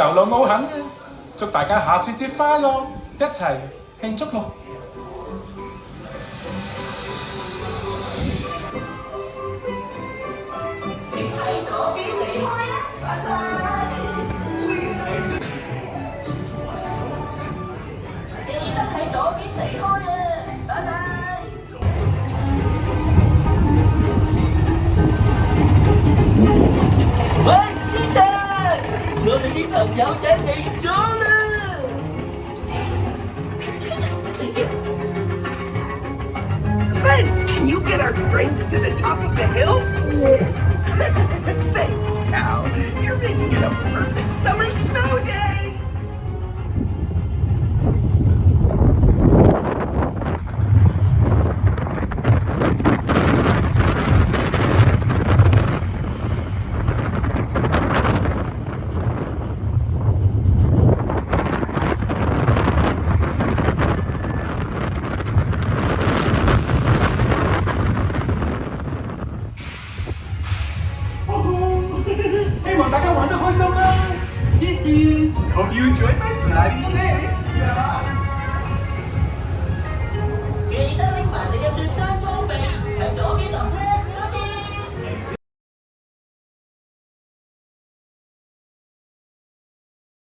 流浪冇肯嘅。祝大家下時節快樂，一齊慶祝咯！請喺左邊離開啦，拜拜。記得喺左邊離開啊，拜拜。喂，師弟，我哋啲朋友仔嚟咗啦！Sven, can you get our drinks to the top of the hill? Thanks, pal. You're making it a perfect summer snow day. Hope you enjoyed my sliding Sleighs.